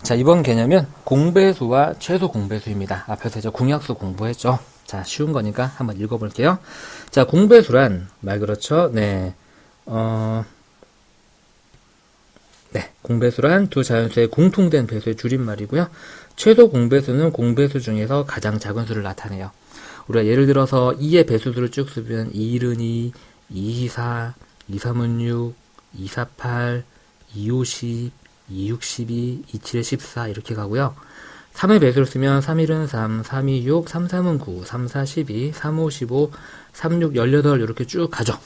자, 이번 개념은 공배수와 최소 공배수입니다. 앞에서 이제 공약수 공부했죠. 자, 쉬운 거니까 한번 읽어볼게요. 자, 공배수란 말 그렇죠? 네. 공배수란 두 자연수의 공통된 배수의 줄임말이고요. 최소 공배수는 공배수 중에서 가장 작은 수를 나타내요. 우리가 예를 들어서 2의 배수수를 쭉 쓰면 2, 1은 2, 2, 4, 2, 3은 6, 2, 4, 8, 2, 5, 10, 2, 6, 12, 2, 7, 14 이렇게 가고요. 3의 배수를 쓰면 3, 1은 3, 3, 2, 6, 3, 3은 9, 3, 4, 12, 3, 5, 15, 3, 6, 18 이렇게 쭉 가죠.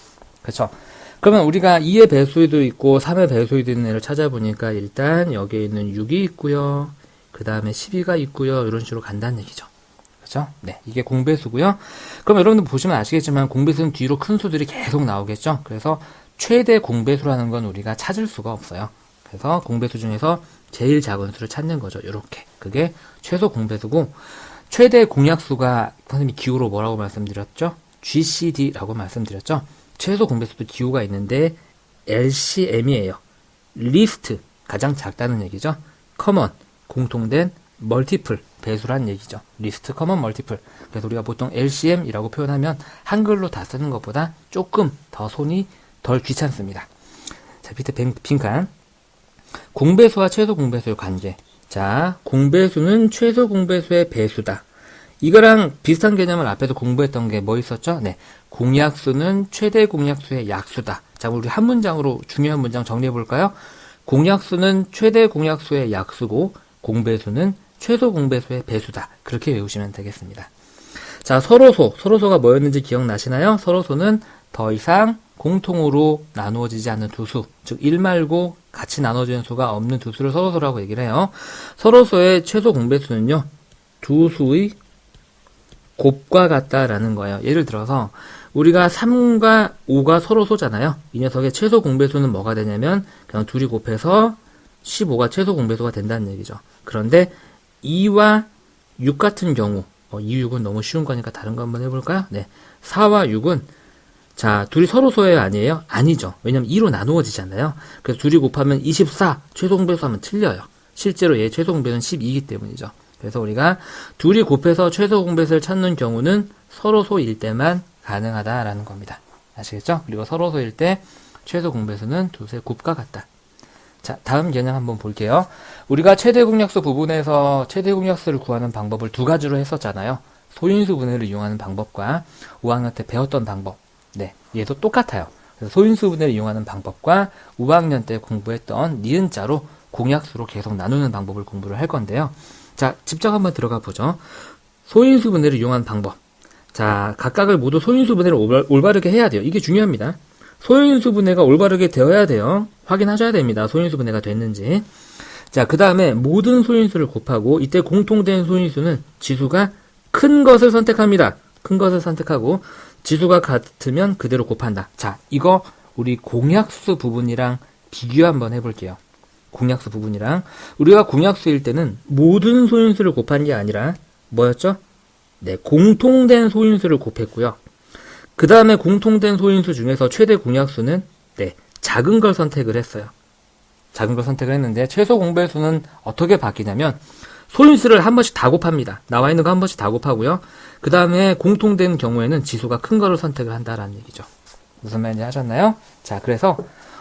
그렇죠? 그러면 우리가 2의 배수도 있고 3의 배수도 있는 애를 찾아보니까 일단 여기에 있는 6이 있고요. 그 다음에 12가 있고요. 이런 식으로 간다는 얘기죠. 그렇죠? 네, 이게 공배수고요. 그럼 여러분들 보시면 아시겠지만 공배수는 뒤로 큰 수들이 계속 나오겠죠. 그래서 최대 공배수라는 건 우리가 찾을 수가 없어요. 그래서 공배수 중에서 제일 작은 수를 찾는 거죠. 이렇게. 그게 최소 공배수고, 최대 공약수가 선생님이 기호로 뭐라고 말씀드렸죠? GCD라고 말씀드렸죠? 최소 공배수도 기호가 있는데 LCM이에요. 리스트, 가장 작다는 얘기죠. 커먼, 공통된, 멀티플, 배수란 얘기죠. 리스트, 커먼, 멀티플. 그래서 우리가 보통 LCM이라고 표현하면 한글로 다 쓰는 것보다 조금 더 손이 덜 귀찮습니다. 자, 밑에 빈칸. 공배수와 최소 공배수의 관계. 자, 공배수는 최소 공배수의 배수다. 이거랑 비슷한 개념을 앞에서 공부했던 게 뭐 있었죠? 네. 공약수는 최대 공약수의 약수다. 자, 우리 한 문장으로 중요한 문장 정리해 볼까요? 공약수는 최대 공약수의 약수고, 공배수는 최소 공배수의 배수다. 그렇게 외우시면 되겠습니다. 자, 서로소가 뭐였는지 기억나시나요? 서로소는 더 이상 공통으로 나누어지지 않는 두 수, 즉 1 말고 같이 나눠지는 수가 없는 두 수를 서로소라고 얘기를 해요. 서로소의 최소 공배수는요, 두 수의 곱과 같다라는 거예요. 예를 들어서 우리가 3과 5가 서로소잖아요. 이 녀석의 최소 공배수는 뭐가 되냐면 그냥 둘이 곱해서 15가 최소 공배수가 된다는 얘기죠. 그런데 2와 6 같은 경우, 2, 6은 너무 쉬운 거니까 다른 거 한번 해볼까요? 네, 4와 6은 자, 둘이 서로소예요? 아니에요? 아니죠. 왜냐면 2로 나누어지잖아요. 그래서 둘이 곱하면 24, 최소 공배수 하면 틀려요. 실제로 얘 최소 공배수는 12이기 때문이죠. 그래서 우리가 둘이 곱해서 최소 공배수를 찾는 경우는 서로소일 때만 가능하다라는 겁니다. 아시겠죠? 그리고 서로소일 때 최소 공배수는 두수의 곱과 같다. 자, 다음 개념 한번 볼게요. 우리가 최대 공약수 부분에서 최대 공약수를 구하는 방법을 두 가지로 했었잖아요. 소인수 분해를 이용하는 방법과 5학년 때 배웠던 방법. 네, 얘도 똑같아요. 그래서 소인수 분해를 이용하는 방법과 5학년 때 공부했던 니은자로 공약수로 계속 나누는 방법을 공부를 할 건데요. 자, 직접 한번 들어가 보죠. 소인수 분해를 이용하는 방법. 자, 각각을 모두 소인수 분해를 올바르게 해야 돼요. 이게 중요합니다. 소인수 분해가 올바르게 되어야 돼요. 확인하셔야 됩니다. 소인수 분해가 됐는지. 자, 그 다음에 모든 소인수를 곱하고 이때 공통된 소인수는 지수가 큰 것을 선택합니다. 큰 것을 선택하고 지수가 같으면 그대로 곱한다. 자, 이거 우리 공약수 부분이랑 비교 한번 해볼게요. 공약수 부분이랑 우리가 공약수일 때는 모든 소인수를 곱한 게 아니라 뭐였죠? 네, 공통된 소인수를 곱했고요. 그 다음에 공통된 소인수 중에서 최대 공약수는 네, 작은 걸 선택을 했어요. 작은 걸 선택을 했는데 최소 공배수는 어떻게 바뀌냐면 소인수를 한 번씩 다 곱합니다. 나와 있는 거 한 번씩 다 곱하고요. 그 다음에 공통된 경우에는 지수가 큰 거를 선택을 한다라는 얘기죠. 무슨 말인지 하셨나요? 자, 그래서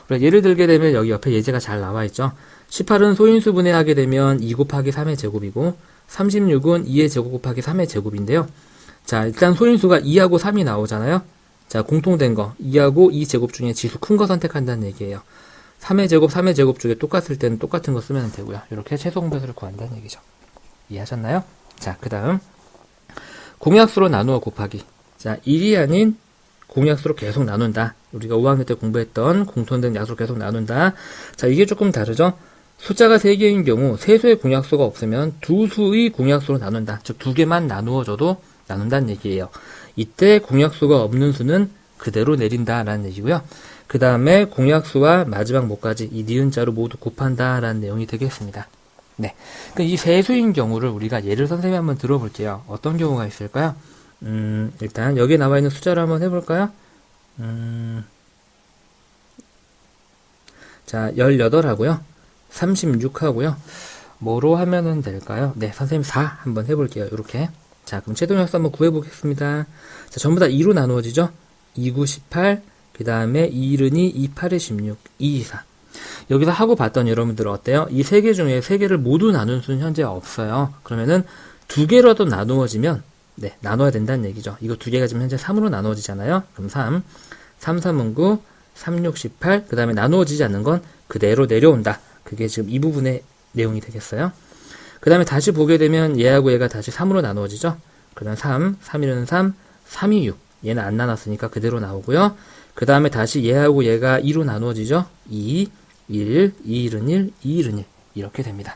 우리가 예를 들게 되면 여기 옆에 예제가 잘 나와 있죠. 18은 소인수 분해하게 되면 2 곱하기 3의 제곱이고 36은 2의 제곱 곱하기 3의 제곱인데요. 자, 일단 소인수가 2하고 3이 나오잖아요. 자, 공통된 거 2하고 2 제곱 중에 지수 큰 거 선택한다는 얘기예요. 3의 제곱, 3의 제곱 중에 똑같을 때는 똑같은 거 쓰면 되고요. 이렇게 최소 공배수를 구한다는 얘기죠. 이해하셨나요? 자, 그 다음 공약수로 나누어 곱하기. 자, 1이 아닌 공약수로 계속 나눈다. 우리가 5학년 때 공부했던 공통된 약수로 계속 나눈다. 자, 이게 조금 다르죠? 숫자가 3개인 경우 세수의 공약수가 없으면 두 수의 공약수로 나눈다. 즉, 2개만 나누어줘도 나눈다는 얘기예요. 이때 공약수가 없는 수는 그대로 내린다라는 얘기고요. 그 다음에 공약수와 마지막 목까지 이 니은자로 모두 곱한다라는 내용이 되겠습니다. 네, 이 세수인 경우를 우리가 예를 선생님이 한번 들어볼게요. 어떤 경우가 있을까요? 일단 여기에 나와 있는 숫자를 한번 해볼까요? 자, 18 하고요. 36 하고요. 뭐로 하면은 될까요? 네, 선생님 4 한번 해볼게요. 이렇게. 자, 그럼 최소공약수 한번 구해보겠습니다. 자, 전부 다 2로 나누어지죠? 2, 9, 18, 그 다음에 2, 1은 2, 2, 8에 16, 2, 2, 4. 여기서 하고 봤더니 여러분들 어때요? 이 세 개 중에 세 개를 모두 나눈 수는 현재 없어요. 그러면은 두 개라도 나누어지면, 네, 나눠야 된다는 얘기죠. 이거 두 개가 지금 현재 3으로 나누어지잖아요. 그럼 3, 3, 3은 9, 3, 6, 18, 그 다음에 나누어지지 않는 건 그대로 내려온다. 그게 지금 이 부분의 내용이 되겠어요. 그 다음에 다시 보게 되면 얘하고 얘가 다시 3으로 나누어지죠. 그러면 3, 3, 1은 3, 3, 2, 6. 얘는 안 나눴으니까 그대로 나오고요. 그 다음에 다시 얘하고 얘가 2로 나누어지죠. 2, 1, 2, 1은 1, 2, 1은 1. 이렇게 됩니다.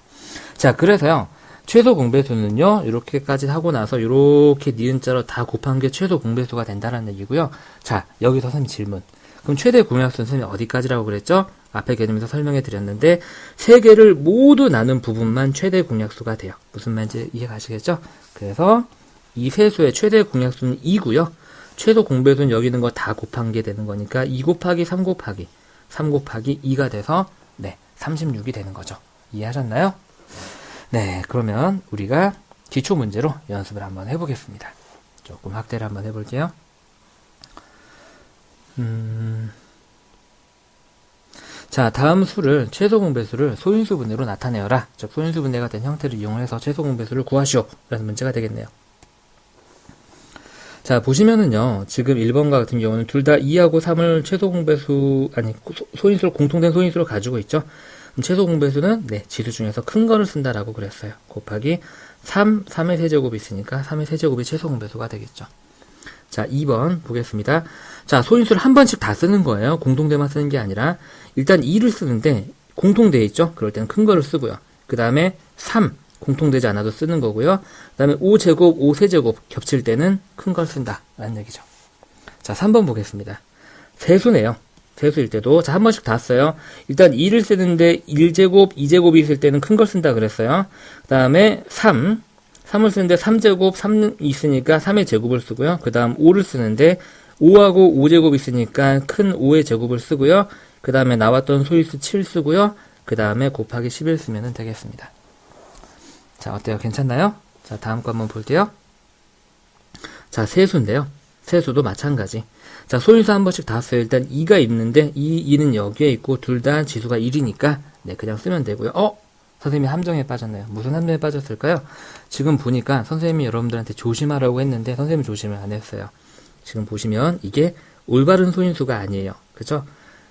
자, 그래서요. 최소 공배수는요. 이렇게까지 하고 나서 이렇게 니은자로 다 곱한 게 최소 공배수가 된다는 얘기고요. 자, 여기서 선생님 질문. 그럼 최대 공약수는 선생님 어디까지라고 그랬죠? 앞에 개념에서 설명해 드렸는데 세 개를 모두 나눈 부분만 최대 공약수가 돼요. 무슨 말인지 이해가시겠죠? 그래서 이 세수의 최대 공약수는 2고요. 최소 공배수는 여기 있는 거 다 곱한 게 되는 거니까 2 곱하기 3 곱하기 3 곱하기 2가 돼서 네, 36이 되는 거죠. 이해하셨나요? 네, 그러면 우리가 기초 문제로 연습을 한번 해보겠습니다. 조금 확대를 한번 해볼게요. 자, 다음 수를 최소 공배수를 소인수 분해로 나타내어라. 즉 소인수 분해가 된 형태를 이용해서 최소 공배수를 구하시오. 라는 문제가 되겠네요. 자, 보시면은요. 지금 1번과 같은 경우는 둘 다 2하고 3을 최소 공배수 아니 소인수로 공통된 소인수로 가지고 있죠. 그럼 최소 공배수는 네, 지수 중에서 큰 거를 쓴다라고 그랬어요. 곱하기 3, 3의 세제곱이 있으니까 3의 세제곱이 최소 공배수가 되겠죠. 자, 2번 보겠습니다. 자, 소인수를 한 번씩 다 쓰는 거예요. 공통대만 쓰는 게 아니라 일단 2를 쓰는데 공통되어 있죠. 그럴 때는 큰 거를 쓰고요. 그 다음에 3 공통되지 않아도 쓰는 거고요. 그 다음에 5제곱, 5세제곱 겹칠 때는 큰 걸 쓴다 라는 얘기죠. 자, 3번 보겠습니다. 세수네요. 세수일 때도 자, 한 번씩 다 써요. 일단 2를 쓰는데 1제곱, 2제곱이 있을 때는 큰 걸 쓴다 그랬어요. 그 다음에 3을 쓰는데 3제곱, 3 있으니까 3의 제곱을 쓰고요. 그 다음 5를 쓰는데 5하고 5제곱 있으니까 큰 5의 제곱을 쓰고요. 그 다음에 나왔던 소인수 7 쓰고요. 그 다음에 곱하기 11 쓰면 되겠습니다. 자, 어때요? 괜찮나요? 자, 다음 거 한번 볼게요. 자, 세수인데요. 세수도 마찬가지. 자, 소인수 한 번씩 다 써요. 일단 2가 있는데 이 2는 여기에 있고 둘 다 지수가 1이니까 네, 그냥 쓰면 되고요. 선생님이 함정에 빠졌네요. 무슨 함정에 빠졌을까요? 지금 보니까 선생님이 여러분들한테 조심하라고 했는데 선생님이 조심을 안 했어요. 지금 보시면 이게 올바른 소인수가 아니에요. 그쵸?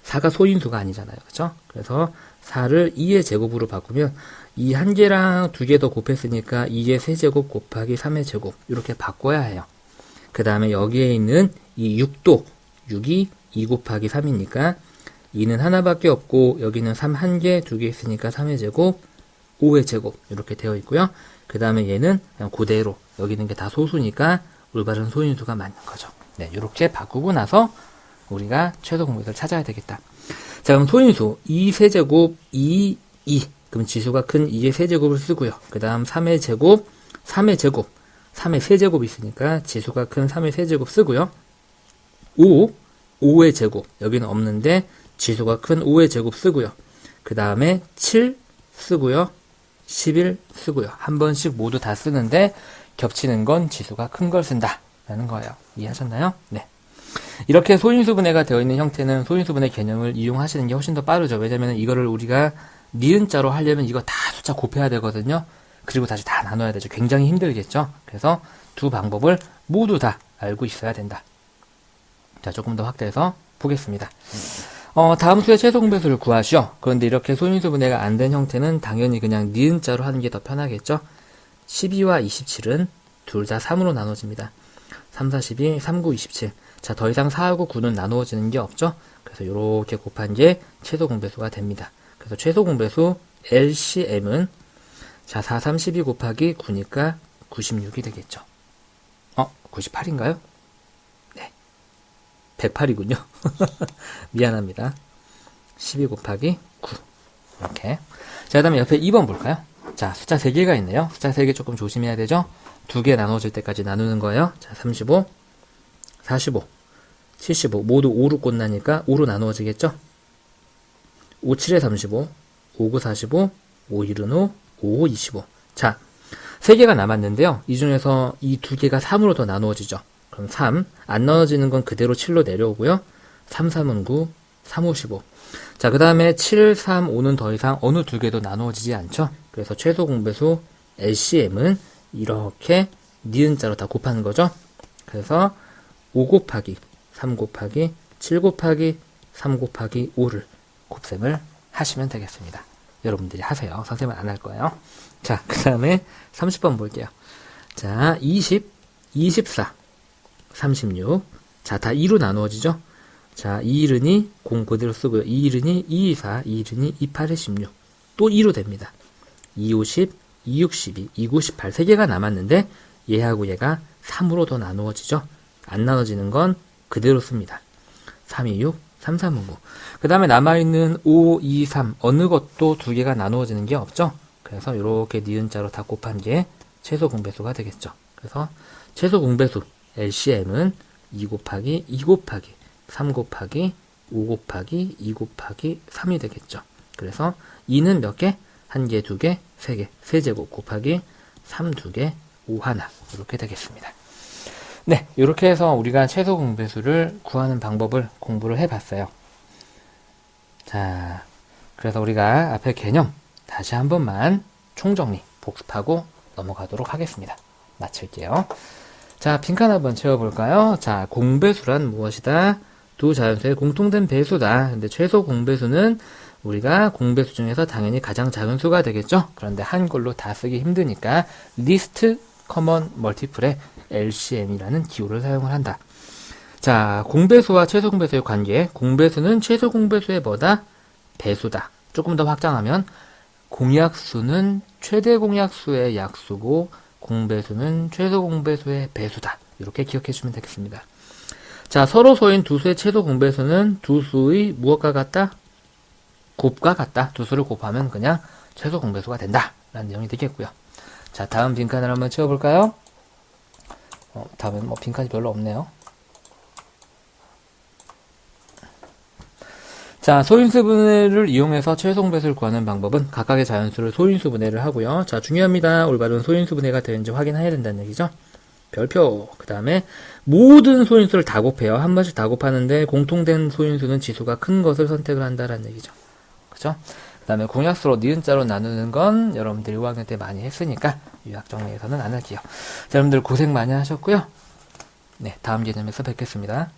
4가 소인수가 아니잖아요. 그쵸? 그래서 4를 2의 제곱으로 바꾸면 이 한 개랑 두 개 더 곱했으니까 2의 세제곱 곱하기 3의 제곱 이렇게 바꿔야 해요. 그 다음에 여기에 있는 이 6도 6이 2 곱하기 3이니까 2는 하나밖에 없고 여기는 3 한 개, 두 개 있으니까 3의 제곱 5의 제곱 이렇게 되어 있고요. 그 다음에 얘는 그냥 그대로 여기 있는 게 다 소수니까 올바른 소인수가 맞는 거죠. 네, 이렇게 바꾸고 나서 우리가 최소 공배수를 찾아야 되겠다. 자, 그럼 소인수 2 세제곱 2, 2 그럼 지수가 큰 2의 세제곱을 쓰고요. 그 다음 3의 제곱 3의 제곱 3의 세제곱이 있으니까 지수가 큰 3의 세제곱 쓰고요. 5의 제곱 여기는 없는데 지수가 큰 5의 제곱 쓰고요. 그 다음에 7 쓰고요. 11 쓰고요. 한 번씩 모두 다 쓰는데 겹치는 건 지수가 큰 걸 쓴다 라는 거예요. 이해하셨나요? 네. 이렇게 소인수 분해가 되어 있는 형태는 소인수 분해 개념을 이용하시는 게 훨씬 더 빠르죠. 왜냐면 이거를 우리가 니은자로 하려면 이거 다 숫자 곱해야 되거든요. 그리고 다시 다 나눠야 되죠. 굉장히 힘들겠죠. 그래서 두 방법을 모두 다 알고 있어야 된다. 자, 조금 더 확대해서 보겠습니다. 다음 수의 최소 공배수를 구하시오. 그런데 이렇게 소인수 분해가 안 된 형태는 당연히 그냥 니은자로 하는 게 더 편하겠죠. 12와 27은 둘 다 3으로 나눠집니다. 3, 4, 12, 3, 9, 27. 자, 더 이상 4하고 9는 나누어지는 게 없죠. 그래서 이렇게 곱한 게 최소 공배수가 됩니다. 그래서 최소 공배수 LCM은 자, 4, 3, 12 곱하기 9니까 96이 되겠죠. 98인가요? 네. 108이군요. 미안합니다. 12 곱하기 9. 이렇게. 자, 그 다음에 옆에 2번 볼까요? 자, 숫자 3개가 있네요. 숫자 3개 조금 조심해야 되죠? 2개 나눠질 때까지 나누는 거예요. 자, 35, 45, 75. 모두 5로 꽂나니까 5로 나누어지겠죠? 5, 7에 35, 5, 9, 45, 5, 1은 5, 5, 25. 자, 3개가 남았는데요. 이 중에서 이 2개가 3으로 더 나누어지죠. 그럼 3. 안 나눠지는 건 그대로 7로 내려오고요. 3, 3은 9, 3, 5, 15. 자, 그 다음에 7, 3, 5는 더 이상 어느 2개도 나누어지지 않죠. 그래서 최소 공배수 LCM은 이렇게 니은자로 다 곱하는 거죠. 그래서 5 곱하기 3 곱하기 7 곱하기 3 곱하기 5를 곱셈을 하시면 되겠습니다. 여러분들이 하세요. 선생님은 안 할 거예요. 자, 그 다음에 30번 볼게요. 자, 20, 24, 36. 자, 다 2로 나누어지죠? 자, 2일은이 0 그대로 쓰고요. 2일은이 224, 2일은이 28에 16. 또 2로 됩니다. 250, 262, 298. 3개가 남았는데 얘하고 얘가 3으로 더 나누어지죠? 안 나눠지는 건 그대로 씁니다. 326, 3359. 그 다음에 남아있는 5, 2, 3 어느 것도 2개가 나누어지는 게 없죠? 그래서 이렇게 니은자로 다 곱한 게 최소 공배수가 되겠죠. 그래서 최소 공배수 LCM은 2 곱하기 2 곱하기 3 곱하기 5 곱하기 2 곱하기 3이 되겠죠. 그래서 2는 몇 개? 1개, 2개, 3개. 세제곱 곱하기 3, 2개, 5 하나. 이렇게 되겠습니다. 네, 이렇게 해서 우리가 최소 공배수를 구하는 방법을 공부를 해봤어요. 자, 그래서 우리가 앞에 개념 다시 한 번만 총정리, 복습하고 넘어가도록 하겠습니다. 마칠게요. 자, 빈칸 한번 채워볼까요? 자, 공배수란 무엇이다? 두 자연수의 공통된 배수다. 근데 최소 공배수는 우리가 공배수 중에서 당연히 가장 작은 수가 되겠죠? 그런데 한글로 다 쓰기 힘드니까 리스트 커먼 멀티플의 LCM이라는 기호를 사용을 한다. 자, 공배수와 최소 공배수의 관계. 공배수는 최소 공배수의 뭐다? 배수다. 조금 더 확장하면 공약수는 최대 공약수의 약수고 공배수는 최소 공배수의 배수다. 이렇게 기억해 주면 되겠습니다. 자, 서로 소인 두 수의 최소 공배수는 두 수의 무엇과 같다? 곱과 같다. 두 수를 곱하면 그냥 최소 공배수가 된다. 라는 내용이 되겠고요. 자, 다음 빈칸을 한번 채워볼까요? 다음엔 뭐 빈칸이 별로 없네요. 자, 소인수 분해를 이용해서 최소 공배수를 구하는 방법은 각각의 자연수를 소인수 분해를 하고요. 자, 중요합니다. 올바른 소인수 분해가 되는지 확인해야 된다는 얘기죠. 별표. 그 다음에 모든 소인수를 다 곱해요. 한 번씩 다 곱하는데 공통된 소인수는 지수가 큰 것을 선택을 한다는 얘기죠. 그죠? 그 다음에 공약수로 니은자로 나누는 건 여러분들이 5학년 때 많이 했으니까 유학 정리에서는 안 할게요. 자, 여러분들 고생 많이 하셨고요. 네, 다음 개념에서 뵙겠습니다.